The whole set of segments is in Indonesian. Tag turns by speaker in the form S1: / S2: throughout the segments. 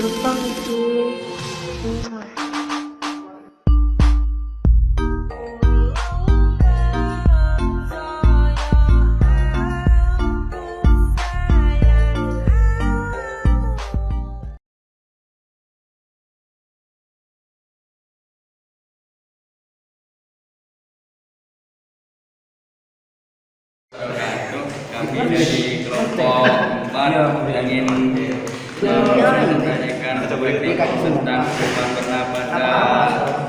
S1: gampang itu.
S2: Kami dari kelompok 4 ingin menanyakan teknik tentang perubahan warna pada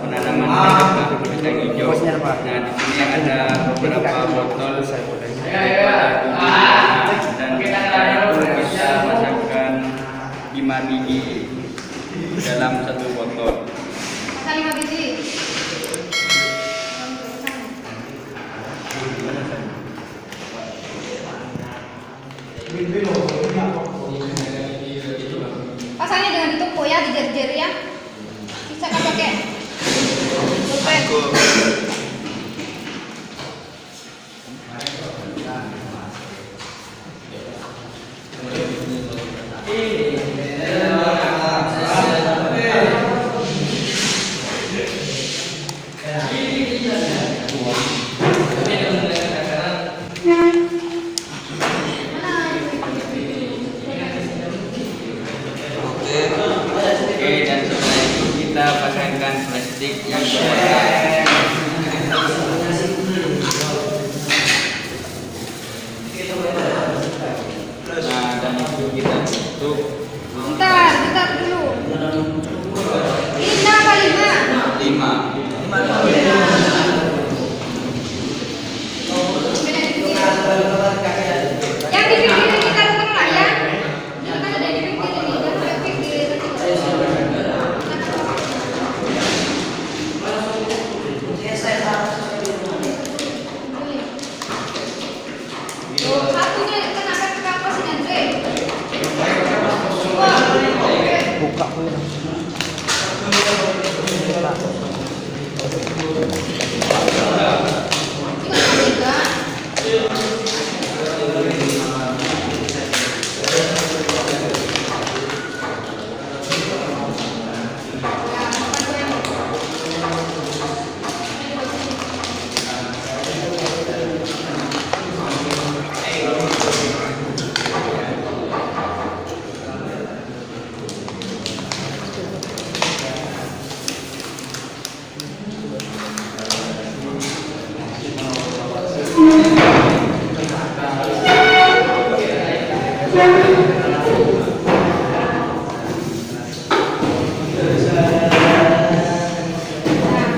S2: penanaman kacang hijau. Nah, di sini ada beberapa botol dan itu bisa masukkan 5 biji dalam satu botol.
S3: Masa 5 biji? Pasangnya jangan ditumpuk ya, dijer-jer ya. Bisa kan pakai pulpen.
S2: Oke, dan setelah itu kita pasangkan plastik yang berwarna. Nah, dan itu kita tutup.
S3: Bentar dulu. Ini apa 5?
S2: 5.
S3: Yang di pinggir kita taruh lah ya. Ini kan ada di pinggir ini, jangan sampai pinggir. Tuh, satunya kenapa ke kampus ini, Andre?
S1: Buka pun.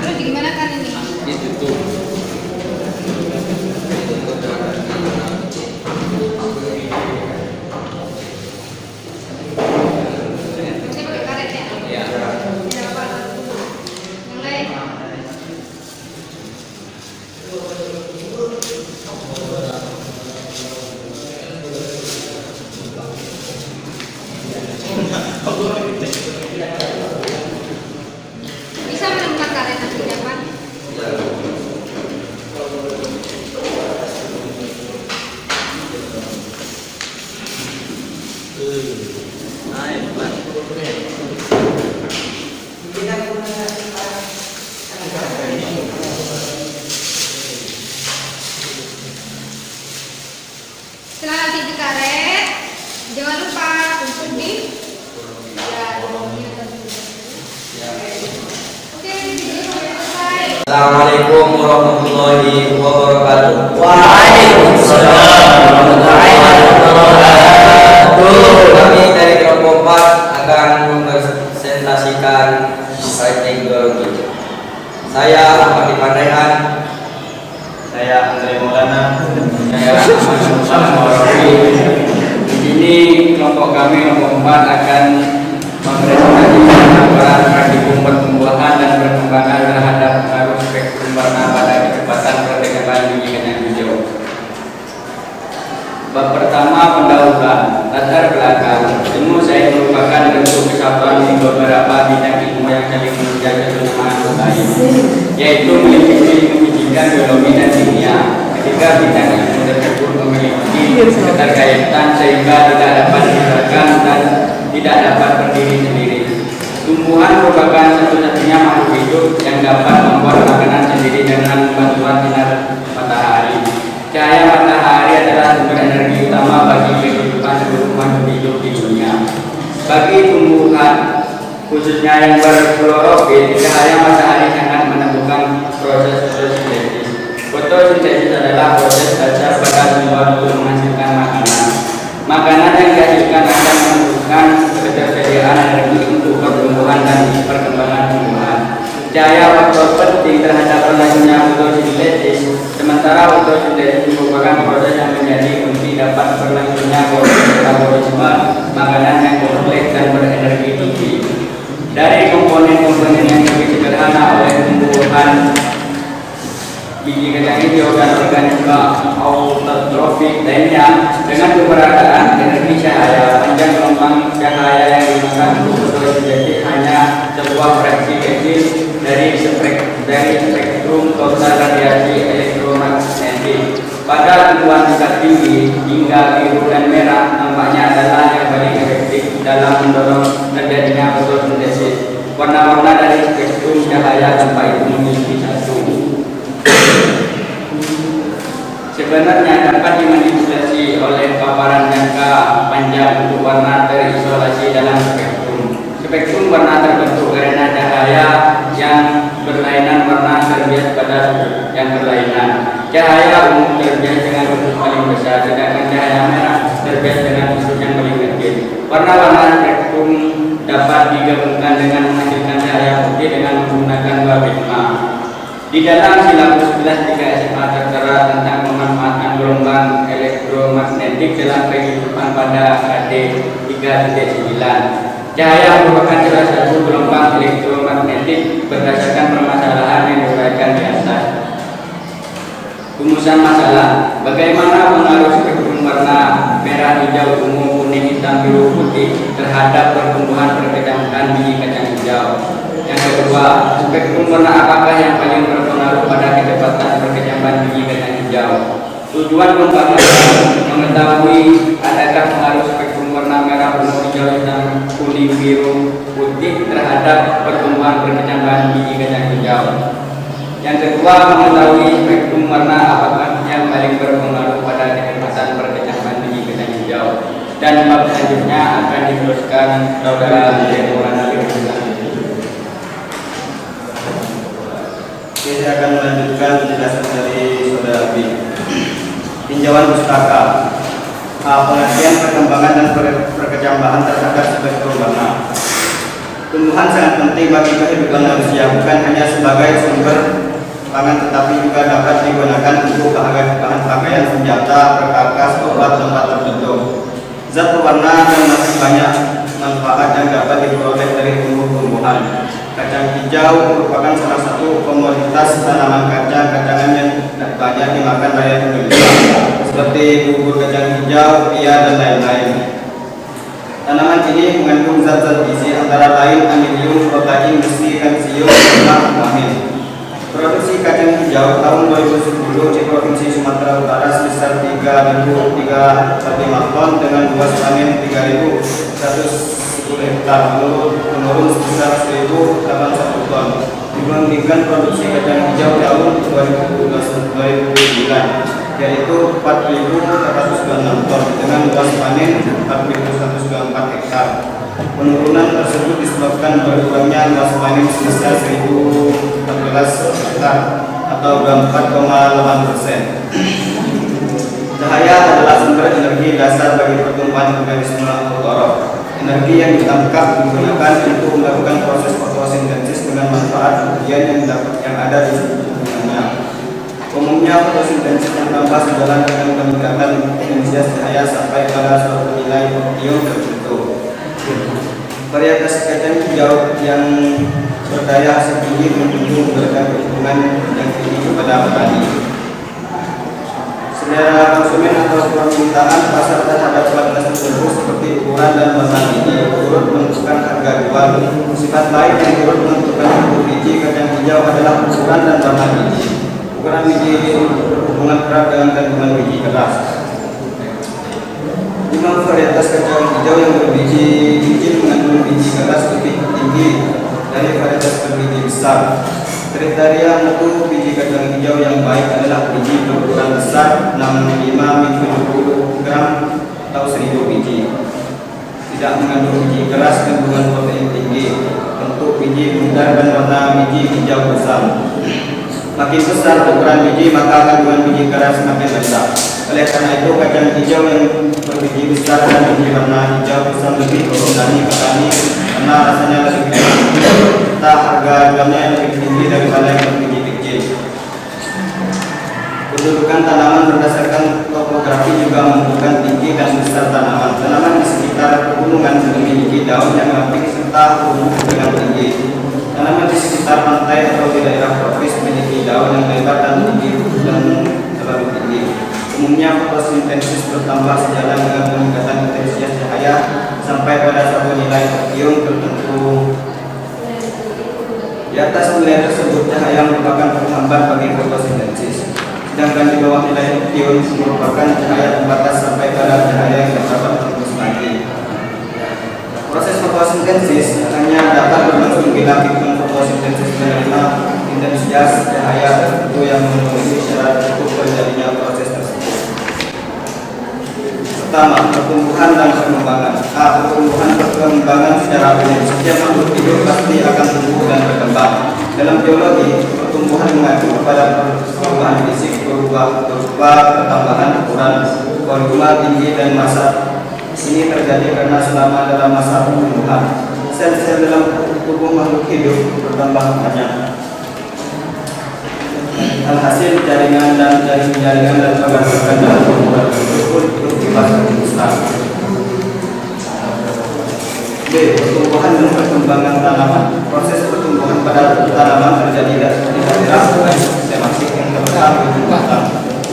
S3: Terus gimana kan ini?
S2: Ditutup.
S3: Saya pakai karet ya?
S2: Ya.
S3: Tidak apa. Mulai. Bisa menemukan karet nanti dapat. Setelah nanti di karet, jangan lupa untuk di Oke, video sampai selesai.
S4: Assalamualaikum warahmatullahi wabarakatuh. Waalaikumsalam warahmatullahi wabarakatuh. Kami dari kelompok 4 akan mempresentasikan teknik geologi. Saya Ahmad Pandaian.
S2: Saya Andre Maulana. Saya Ahmad. Di sini kelompok kami kelompok 4 akan mempresentasikan laporan praktikum pertumbuhan dan perkembangan terhadap pengaruh spektrum warna pada kecepatan pergerakan biji kacang hijau. Bab pertama, pendahuluan. Latar belakang. Ilmu sains merupakan bentuk kesatuan di beberapa bidang ilmu yang saling menjaga kesamaan lain, yaitu meliputi ilmu fisika, biologi, dan kimia. ketika bidang ilmu tersebut memiliki keterkaitan sehingga tidak dapat dibedakan dan tidak dapat berdiri sendiri. Tumbuhan merupakan satu-satunya makhluk hidup yang dapat membuat makanan sendiri dengan bantuan sinar matahari. Cahaya matahari adalah sumber energi utama bagi kehidupan seluruh makhluk hidup di dunia. Bagi tumbuhan, khususnya yang berklorofil, cahaya matahari sangat menentukan proses fotosintesis. Fotosintesis adalah proses dasar pada tumbuhan untuk menghasilkan makanan. Makanan yang dihasilkan akan menentukan ketersediaan energi untuk pertumbuhan dan perkembangan tumbuhan. Cahaya faktor penting terhadap berlanjutnya fotosintesis, sementara fotosintesis merupakan proses yang menjadi kunci dapat berlanjutnya proses metabolisme makanan yang kompleks dan berenergi tinggi. Dari komponen-komponen yang lebih sederhana oleh tumbuhan, biji kacang hijau dan organisme autotrofik lainnya, dengan keberadaan energi cahaya, panjang gelombang cahaya yang digunakan untuk fotosintesis hanya sebuah fraksi kecil dari spektrum total radiasi elektromagnetik. Pada tumbuhan tingkat tinggi hingga biru dan merah nampaknya adalah yang paling efektif dalam mendorong terjadinya fotosintesis. Warna-warna dari spektrum cahaya tanpa itu memiliki satu. Sebenarnya dapat dimanipulasi oleh paparan jangka panjang untuk warna terisolasi dalam spektrum. Spektrum warna terbentuk karena cahaya yang berlainan warna terbias pada yang berlainan. Cahaya umum terbias dengan unsur paling besar, sedangkan cahaya merah terbias dengan unsur yang paling kecil. Warna-warna spektrum dapat digabungkan dengan menghasilkan cahaya putih dengan menggunakan dua prisma. Di dalam silabus kelas 3 SMA tertera tentang pemanfaatan gelombang elektromagnetik dalam kehidupan pada KD 3.9. Cahaya merupakan salah satu gelombang elektromagnetik berdasarkan permasalahan yang diuraikan di atas. Rumusan masalah: bagaimana pengaruh spektrum warna merah, hijau, ungu, kuning, hitam, biru, putih terhadap pertumbuhan perkecamatan biji kacang hijau? Yang kedua, spektrum warna apakah yang paling berpengaruh pada kecepatan perkecamatan biji kacang hijau? Tujuan pembahasan mengetahui adakah pengaruh spektrum warna merah, ungu, hijau, hitam, kuning, biru, putih terhadap pertumbuhan perkecamatan biji kacang hijau. Yang kedua, mengetahui spektrum warna apakah yang paling berpengaruh pada kecepatan perkecamatan biji kacang hijau. Dan bab selanjutnya akan diteruskan saudara Maulana Firman.
S1: Saya akan melanjutkan penjelasan dari saudara B. Tinjauan pustaka. Pengertian perkembangan dan perkecambahan terhadap spektrum warna. Tumbuhan sangat penting bagi kehidupan manusia, bukan hanya sebagai sumber pangan tetapi juga dapat digunakan untuk bahan pakaian, senjata, perkakas, obat, tempat tertentu. Zat pewarna dan masih banyak manfaat yang dapat diperoleh dari tumbuh-tumbuhan. Kacang hijau merupakan salah satu komoditas tanaman kacang-kacangan yang banyak dimakan rakyat Indonesia, seperti bubur kacang hijau, pia, dan lain-lain. Tanaman ini mengandung zat-zat gizi antara lain amonium, protein, besi, kalsium, lemak, vitamin. Produksi kacang hijau tahun 2010 di Provinsi Sumatera Utara sebesar 3.035 ton dengan luas panen 3.110 hektar, menurun sebesar 1.081 ton dibandingkan produksi kacang hijau tahun 2009, yaitu 4.426 ton dengan luas panen 4.124 hektar. Penurunan tersebut disebabkan berkurangnya luas panen sebesar 1.014 hektar atau 4,8%. Cahaya adalah sumber energi dasar bagi pertumbuhan organisme autotrof. Energi yang ditangkap digunakan untuk melakukan proses fotosintesis dengan manfaat kemudian yang ada di sekitarnya. Umumnya fotosintesis ditambah sejalan dengan peningkatan emisi cahaya sampai pada suatu nilai optimum tertentu. Varietas kacang hijau yang berdaya hasil tinggi tentu memberikan keuntungan yang tinggi kepada petani. Selera konsumen atau permintaan pasar terhadap kualitas tersebut seperti ukuran dan warna biji turut menentukan harga jual. Sifat lain yang turut menentukan biji kacang hijau adalah ukuran dan warna biji. Ukuran biji berhubungan berat dengan kandungan biji keras. 5 varietas kacang hijau yang berbiji kecil mengandung biji keras lebih tinggi dari varietas berbiji besar. Kriteria mutu biji kacang hijau yang baik adalah biji berukuran besar 65-70 gram atau 1000 biji. Tidak mengandung biji keras, kandungan protein tinggi, bentuk biji bundar dan warna biji hijau kusam. Makin besar ukuran biji maka kandungan biji keras semakin besar. Oleh karena itu kacang hijau yang berbiji besar dan biji warna hijau kusam lebih disenangi petani karena rasanya lebih enak. Serta harga jualnya lebih tinggi daripada yang berbiji kecil. Kedudukan tanaman berdasarkan topografi juga menentukan tinggi dan besar tanaman. Tanaman di sekitar pegunungan memiliki daun yang ramping serta tumbuh dengan tinggi. Tanaman di sekitar pantai atau di daerah tropis memiliki daun yang lebar dan tinggi dan terlalu tinggi. Umumnya fotosintesis bertambah sejalan dengan peningkatan intensitas cahaya sampai pada suatu nilai optimum tertentu. Di atas nilai tersebut cahaya merupakan penghambat bagi fotosintesis. Sedangkan di bawah nilai optimum merupakan cahaya pembatas sampai pada cahaya yang dapat tembus lagi. Proses fotosintesis hanya dapat berlangsung bila pigmen fotosintesis menerima intensitas cahaya tertentu yang memenuhi syarat cukup terjadinya proses tersebut. Pertama, pertumbuhan dan perkembangan. Pertumbuhan perkembangan secara umum. Setiap makhluk hidup pasti akan tumbuh dan berkembang. Dalam biologi, pertumbuhan mengacu kepada perubahan fisik berupa pertambahan ukuran, volume tinggi dan massa. Ini terjadi karena selama dalam masa pertumbuhan, sel-sel dalam tubuh makhluk hidup bertambah banyak. Alhasil jaringan dan organ-organ dalam tubuh tersebut berubah besar. B. Pertumbuhan dan perkembangan tanaman. Proses pertumbuhan pada tanaman terjadi di daerah sistematik yang terletak di ujung batang,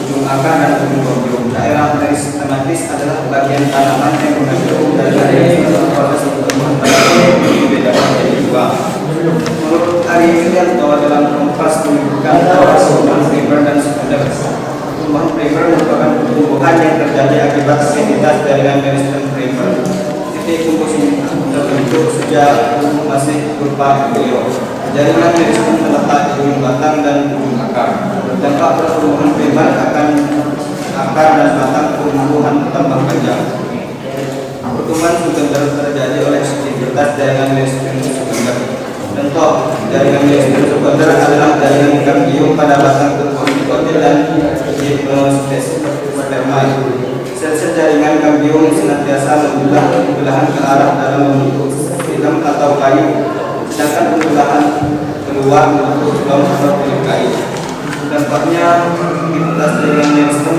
S1: ujung akar dan ujung pembuluh. Daerah tematis adalah bagian tanaman yang mengandung dari proses pertumbuhan tanaman dibedakan menjadi dua. Menurut Ari Irianto dalam Kompas menyebutkan bahwa pertumbuhan primer dan sekunder. Pertumbuhan primer merupakan pertumbuhan yang terjadi akibat aktivitas jaringan meristem primer. Titik kumpul ini terbentuk sejak masih berupa embrio. Jaringan meristem terletak di ujung batang dan ujung akar. Dampak pertumbuhan primer akan akar dan batang tumbuhan bertambah panjang. Pertumbuhan sekunder terjadi oleh aktivitas jaringan meristem sekunder. Contoh, jaringan meristem sekunder adalah jaringan ganglion pada batang tumbuhan dikotil dan gimnosperma. Sel-sel jaringan ganglion senantiasa membelah pembelahan ke arah dalam membentuk film atau kayu, sedangkan pembelahan keluar membentuk daun atau kulit kayu. Dampaknya aktivitas jaringan meristem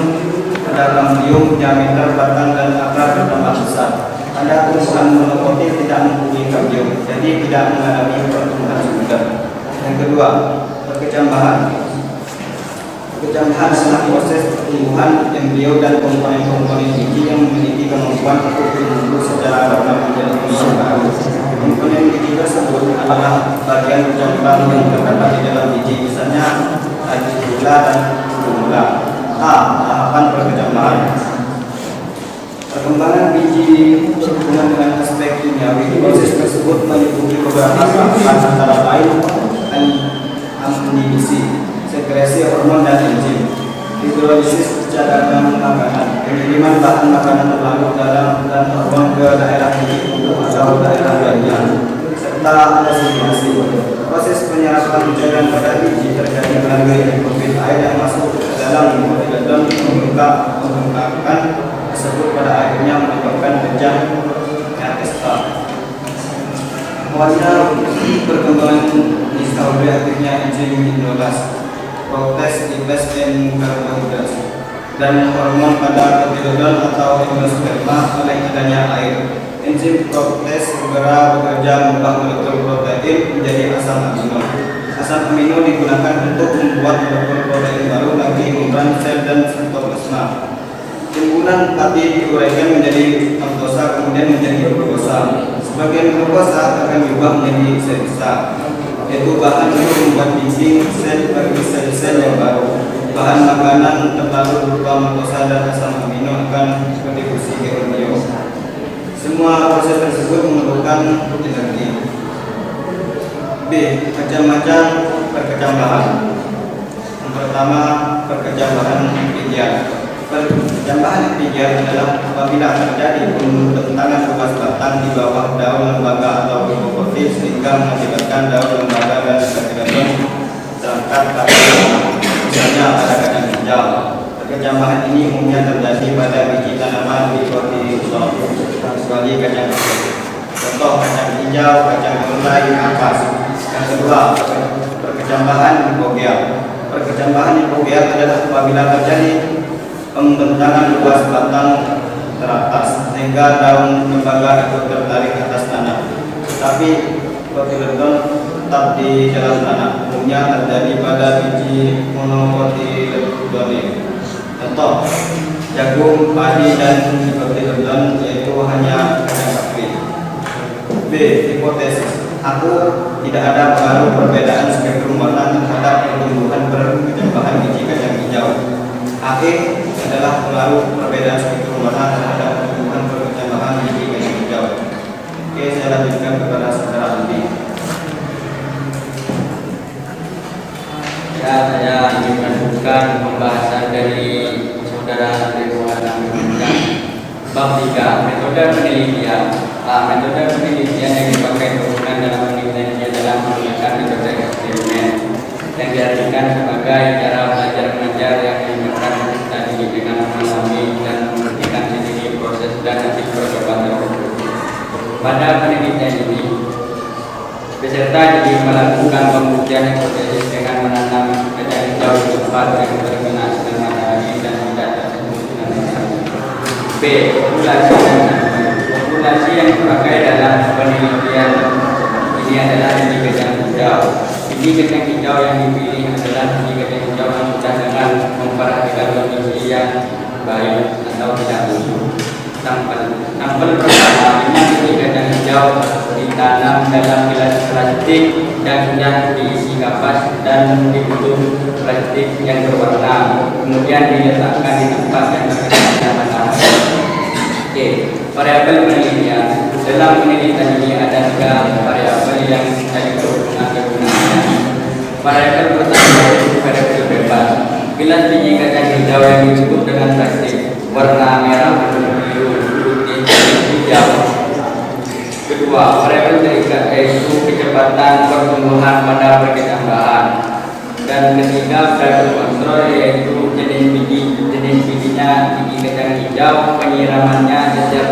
S1: pada ganglion, diameter batang dan akar bertambah besar. Pada tumbuhan monokotil tidak mempunyai ganglion, jadi tidak mengalami pertumbuhan sekunder. Yang kedua, perkecambahan. Perkecambahan adalah proses pertumbuhan embrio dan komponen-komponen biji yang memiliki kemampuan untuk tumbuh secara normal menjadi biji baru. Komponen biji tersebut adalah bagian bercambang yang terdapat di dalam biji, misalnya gula dan gula. Tahapan perkecambahan. Perkembangan biji berhubungan dengan aspek kimiawi. Proses tersebut meliputi beberapa tahapan antara lain amnibisi, sekresi hormon dan enzim, hidrolisis cadangan makanan, pengiriman bahan makanan terlarut dalam dan hormon ke daerah biji tubuh atau daerah lainnya, serta asimilasi. Proses penyerapan cairan pada biji terjadi melalui hidrofil air yang masuk ke dalam monohidraton membengkakkan tersebut pada akhirnya menyebabkan pecah ester. Awalnya perkembangan instabil aktifnya enzim hidrolase, protes invest in karbohidrat dan hormon pada kotilodon atau endosperma oleh adanya air. Enzim protes segera bekerja mengubah molekul protein menjadi asam amino. Asam amino digunakan untuk membuat molekul protein baru bagi membran sel dan sitoplasma. Timbunan pati diuraikan menjadi lactosa kemudian menjadi glukosa. Sebagian glukosa akan diubah menjadi selulosa, yaitu bahan untuk membuat dinding sel bagi sel-sel yang baru. bahan makanan terlalu berupa makrosa dan asam amino akan kontribusi ke embryo. Semua proses tersebut memerlukan energi. B. Macam-macam perkecambahan. Yang pertama, perkecambahan epigenial. Perkecambahan epigenial adalah apabila terjadi pembentangan luas batang di bawah daun lembaga atau hipofisis sehingga mengakibatkan daun lembaga dan kacang terangkat pada misalnya pada kacang hijau. Perkecambahan ini umumnya terjadi pada biji tanaman di hortikultura kecuali kacang hijau. Contoh kacang hijau, kacang kedelai, ampas. Yang kedua, perkecambahan hipogeal. Perkecambahan hipogeal adalah apabila terjadi pembentangan luas batang teratas sehingga daun lembaga itu tertarik ke atas tanah, tetapi kotiledon tetap di dalam tanah. Umumnya terjadi pada biji monokotiledone. Contoh jagung, padi, dan kotiledon yaitu hanya kacang sapi. B. Hipotesis. Aku tidak ada pengaruh perbedaan spektrum warna terhadap pertumbuhan perkecambahan biji kacang hijau. AE adalah pengaruh perbedaan spektrum warna terhadap pertumbuhan perkecambahan biji kacang hijau. Oke, saya lanjutkan kepada saudara Andi.
S2: Ya, saya ingin melanjutkan pembahasan dari saudara Andi Maulana bab 3, metode penelitian. Metode penelitian yang dipakai penggunaan dalam penelitian adalah menggunakan metode eksperimen yang diartikan sebagai cara belajar mengajar yang melibatkan peserta didik dengan mengalami dan membuktikan sendiri proses dan hasil percobaan tersebut. Pada penelitian ini, peserta didik melakukan pembuktian hipotesis dengan menanam kacang hijau di tempat yang terkena sinar matahari dan tidak tersebut dengan matahari. B. Populasi dan populasi yang dipakai dalam penelitian ini adalah biji kacang hijau. Biji kacang hijau yang dipilih adalah biji kacang hijau yang sudah dengan memperhatikan kondisi yang baik atau tidak busuk. Sampel pertama, 5 biji kacang hijau ditanam dalam gelas plastik yang sudah diisi kapas dan ditutup plastik yang berwarna, kemudian diletakkan di tempat yang terkena matahari. Oke, variabel penelitian. Dalam penelitian ini ada 3 variabel yang menjadi kegunaannya. Variabel pertama yaitu variabel bebas. Gelas biji kacang hijau yang ditutup dengan plastik warna merah atau biru, putih, hijau. Kedua, variabel terikat yaitu kecepatan pertumbuhan pada perkecambahan. Dan ketiga, variabel kontrol yaitu jenis bijinya biji kacang hijau, penyiramannya setiap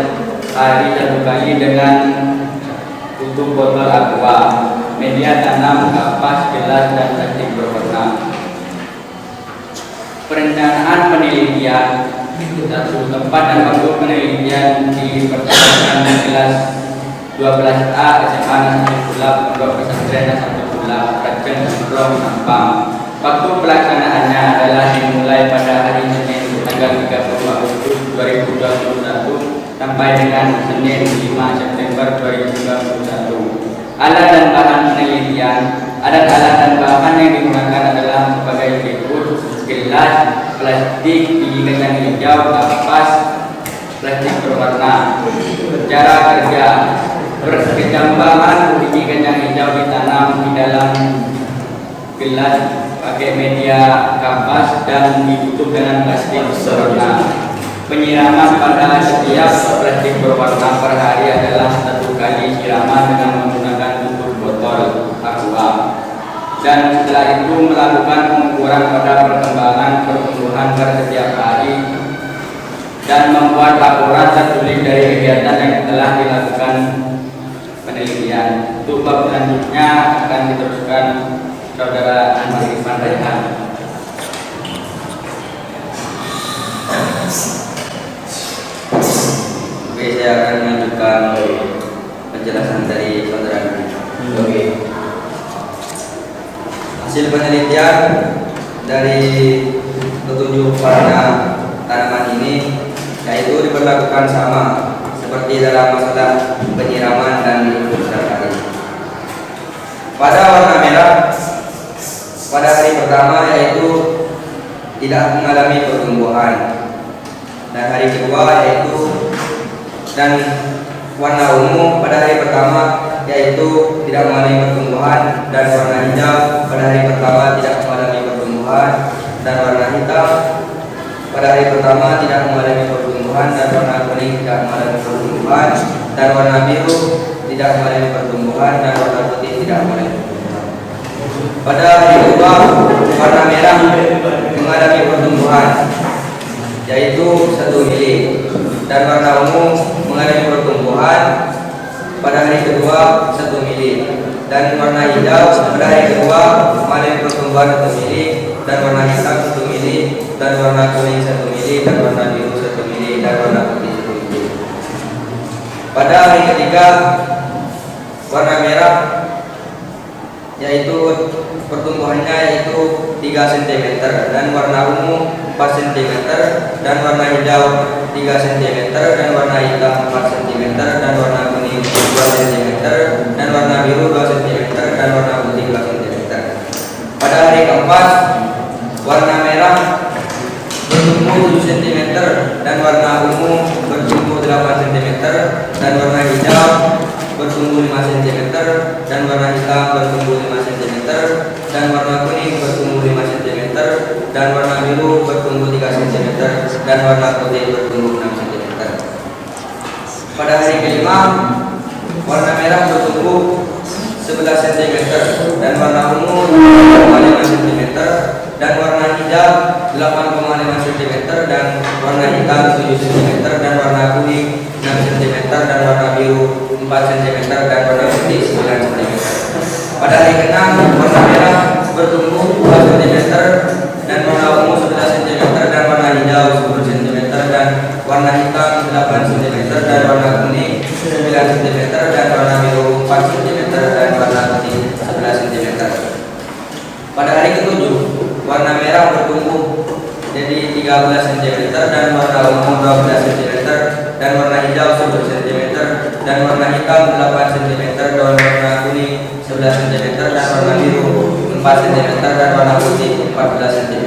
S2: hari 1 kali dengan tutup botol aqua, media tanam, kapas, gelas, dan plastik berwarna. Perencanaan penelitian. 1. Tempat dan waktu penelitian dipersiapkan di kelas 12A SMA Nasrul Sulap, Pondok Pesantren Nasrul Sulap, Rajen Umroh, Sampang. Waktu pelaksanaannya adalah dimulai pada hari Senin tanggal 30 Agustus 2021 sampai dengan Senin 5 September 2021. Alat dan bahan penelitian. Alat dan bahan yang digunakan adalah sebagai berikut: gelas, plastik, biji kacang hijau, kapas, plastik berwarna. Cara kerja: perkecambahan biji kacang hijau ditanam di dalam gelas pakai media kapas dan ditutup dengan plastik berwarna. Penyiraman pada setiap plastik berwarna per hari adalah 1 kali siraman dengan menggunakan tutup botol aqua. Dan setelah itu melakukan pengukuran pada perkembangan pertumbuhan per setiap hari dan membuat laporan tertulis dari kegiatan yang telah dilakukan penelitian. Untuk bab selanjutnya akan diteruskan saudara Ahmad Irfan Raihan.
S4: Oke, saya akan melanjutkan penjelasan dari saudara. Oke. Hasil penelitian dari petunjuk warna tanaman ini yaitu diberlakukan sama seperti dalam masalah penyiraman dan ditutup setiap hari. Pada warna merah, pada hari pertama yaitu tidak mengalami pertumbuhan. Dan hari kedua dan warna ungu pada hari pertama yaitu tidak mengalami pertumbuhan, dan warna hijau pada hari pertama tidak mengalami pertumbuhan, dan warna hitam pada hari pertama tidak mengalami pertumbuhan, dan warna kuning tidak mengalami pertumbuhan, dan warna biru tidak mengalami pertumbuhan, dan warna putih tidak mengalami pertumbuhan. Pada hari kedua warna merah mengalami pertumbuhan yaitu 1 mili, dan warna ungu mengalami pertumbuhan pada hari kedua 1 mili, dan warna hijau pada hari kedua mengalami pertumbuhan 1 mili, dan warna hitam 1 mili, dan warna kuning 1 mili, dan warna biru 1 mili, dan warna putih 1 mili. Pada hari ketiga warna merah yaitu pertumbuhannya yaitu 3 cm, dan warna ungu 4 cm, dan warna hijau 3 cm, dan warna hitam 4 cm, dan warna kuning 2 cm, dan warna biru 2 cm, dan warna putih 2 cm. Pada hari keempat warna merah bertumbuh 7 cm, dan warna ungu bertumbuh 8 cm, dan warna hijau bertumbuh 5 cm, dan warna hitam bertumbuh 5 cm, dan warna kuning bertumbuh 5 cm, dan warna biru bertumbuh 3 cm, dan warna putih bertumbuh 6 cm. Pada hari kelima warna merah bertumbuh 11 cm, dan warna ungu 5 cm, dan warna hijau 8,5 cm, dan warna hitam 7 cm, dan warna kuning 6 cm, dan warna biru 4 cm, dan warna putih 9 cm. Pada hari ke-6 warna merah bertumbuh 2 cm, dan warna ungu 11 cm, dan warna hijau 10 cm, dan warna hitam 8 cm, dan warna kuning 9 cm, dan warna biru 4 cm, dan warna putih 11 cm. Pada hari ke-7 warna merah bertumbuh jadi 13 cm, dan warna ungu 12 cm, dan warna hijau 10 cm, dan warna hitam 8 cm, dan warna kuning 11 cm, dan warna biru 4 cm, dan warna putih 14 cm.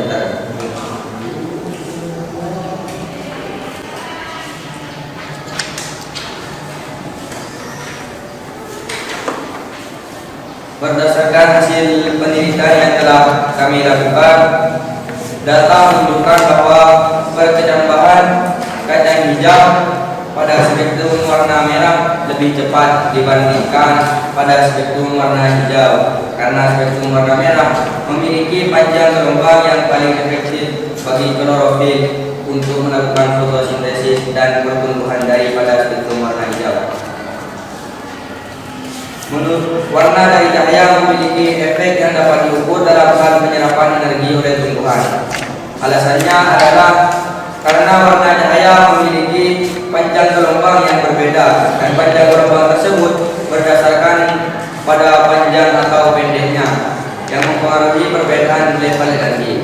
S4: Berdasarkan hasil penelitian yang telah kami lakukan, data menunjukkan bahwa perkecambahan kacang hijau pada spektrum warna merah lebih cepat dibandingkan pada spektrum warna hijau, karena spektrum warna merah memiliki panjang gelombang yang paling efektif bagi klorofil untuk melakukan fotosintesis dan pertumbuhan daripada spektrum warna hijau. Menurut warna dari cahaya memiliki efek yang dapat diukur dalam hal penyerapan energi oleh tumbuhan. Alasannya adalah karena warna cahaya memiliki panjang gelombang yang berbeda, dan panjang gelombang tersebut berdasarkan pada panjang atau pendeknya yang mempengaruhi perbedaan level energi.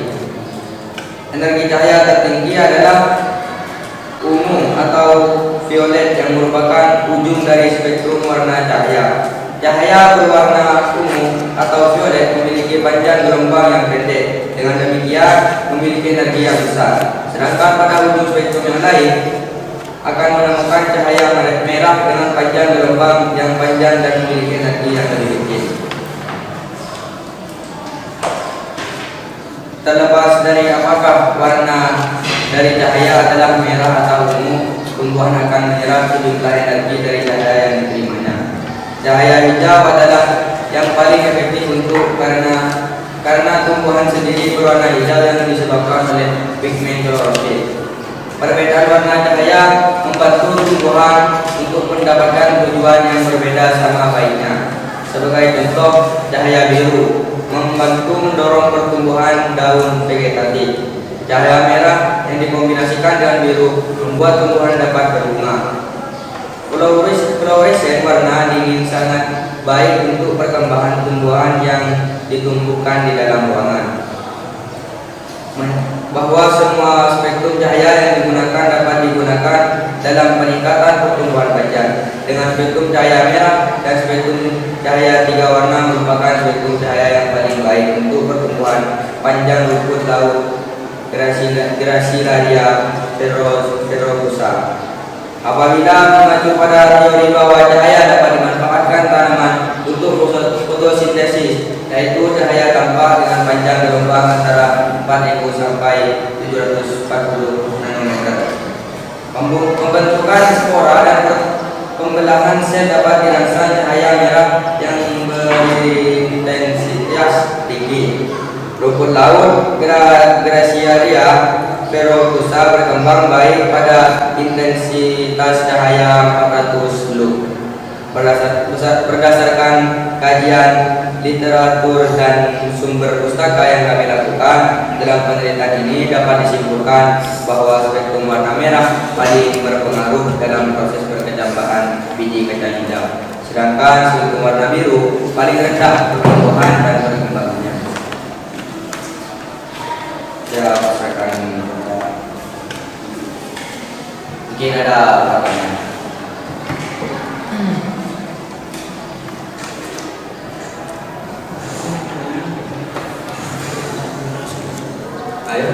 S4: Energi cahaya tertinggi adalah ungu atau violet yang merupakan ujung dari spektrum warna cahaya. Cahaya berwarna ungu atau violet memiliki panjang gelombang yang pendek, dengan demikian memiliki energi yang besar. Sedangkan pada ujung spektrum yang lain akan menemukan cahaya merah dengan panjang gelombang yang panjang dan memiliki energi yang lebih tinggi. Terlepas dari apakah warna dari cahaya adalah merah atau ungu, tumbuhan akan menyerap sejumlah energi dari cahaya yang diterimanya. Cahaya hijau adalah yang paling efektif karena tumbuhan sendiri berwarna hijau yang disebabkan oleh pigmen klorofil. Perbedaan warna cahaya membantu tumbuhan untuk mendapatkan tujuan yang berbeda sama baiknya. Sebagai contoh, cahaya biru membantu mendorong pertumbuhan daun vegetatif. Cahaya merah yang dikombinasikan dengan biru membuat tumbuhan dapat berbunga. Fluoresen warna dingin sangat baik untuk perkembangan tumbuhan yang ditumbuhkan di dalam ruangan. Bahwa semua spektrum cahaya yang digunakan dapat digunakan dalam peningkatan pertumbuhan kacang. Dengan spektrum cahaya merah dan spektrum cahaya 3 warna merupakan spektrum cahaya yang paling baik untuk pertumbuhan panjang rumput laut Gracilaria ferrucosa. Apabila mengacu pada teori bahwa cahaya dapat dimanfaatkan tanaman untuk fotosintesis, yaitu cahaya tampak dengan panjang gelombang antara 4000 sampai 740 nanometer. Pembentukan spora dan pembelahan sel dapat dirangsang cahaya merah yang berintensitas tinggi. Rumput laut Gracilaria ferrucosa berkembang baik pada intensitas cahaya 400 lux. Berdasarkan kajian literatur dan sumber pustaka yang kami lakukan dalam penelitian ini, dapat disimpulkan bahwa spektrum warna merah paling berpengaruh dalam proses perkecambahan biji kacang hijau, sedangkan spektrum warna biru paling rendah pertumbuhan dan perkembangannya. Saya pasrahkan, mungkin ada pertanyaan. Ayo.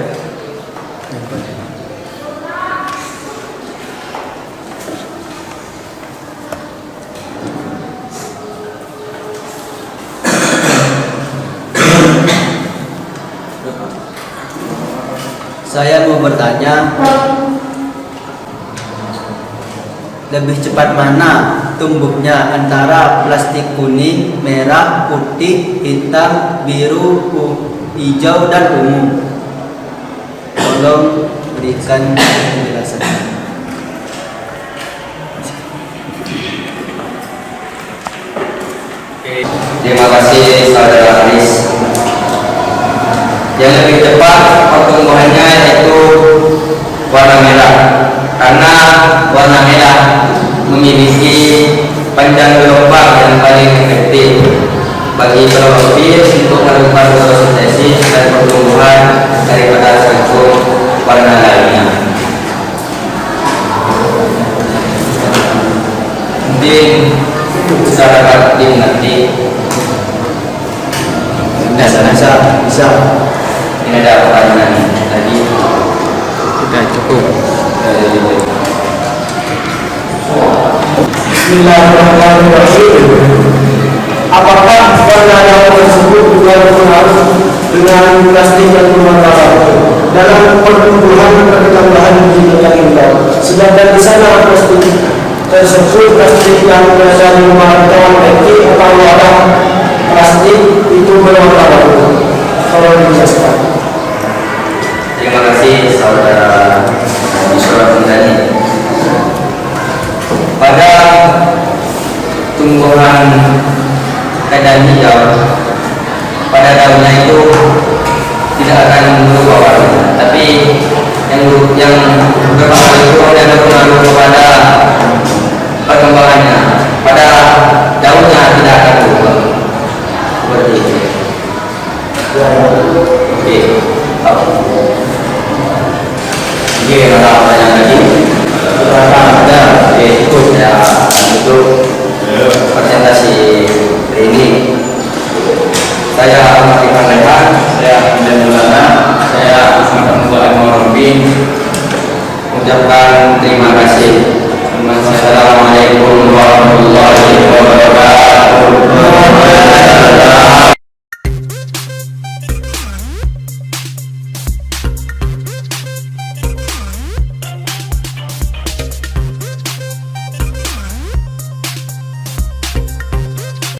S5: Saya mau bertanya, lebih cepat mana tumbuhnya antara plastik kuning, merah, putih, hitam, biru, hijau, dan ungu? Tolong berikan penjelasan.
S4: Terima kasih saudara Aris. Yang lebih cepat pertumbuhannya yaitu warna merah, karena warna merah memiliki panjang gelombang yang paling efektif bagi klorofil untuk melakukan fotosintesis dan pertumbuhan daripada spektrum warna lainnya. Mungkin bisa dapat dimengerti.
S5: Bisa.
S4: Ini ada pertanyaan tadi.
S5: Sudah cukup.
S6: Bismillahirrahmanirrahim. Apakah warna daun tersebut juga berpengaruh dengan plastik dan warna dalam pertumbuhan perkembangan biji kacang hijau? Sedangkan di sana plastik tersebut yang berada di rumah kawan peti atau wadah plastik itu berwarna biru. Tolong dijelaskan.
S4: Terima kasih saudara Isra Mundani. Pada tumbuhan kacang hijau, pada daunnya itu tidak akan berubah warna, tapi yang berpengaruh itu hanya berpengaruh kepada perkembangannya. Pada daunnya tidak akan berubah seperti itu. Oke. Oke, ada pertanyaan lagi? Ada. Oke, ikut ya. Itu presentasi hari ini. Saya Ahmad Ivan Lehan, saya Hamdan Mulana, saya Ahmad Al-Murabi. Ucapkan terima kasih. Assalamualaikum warahmatullahi wabarakatuh.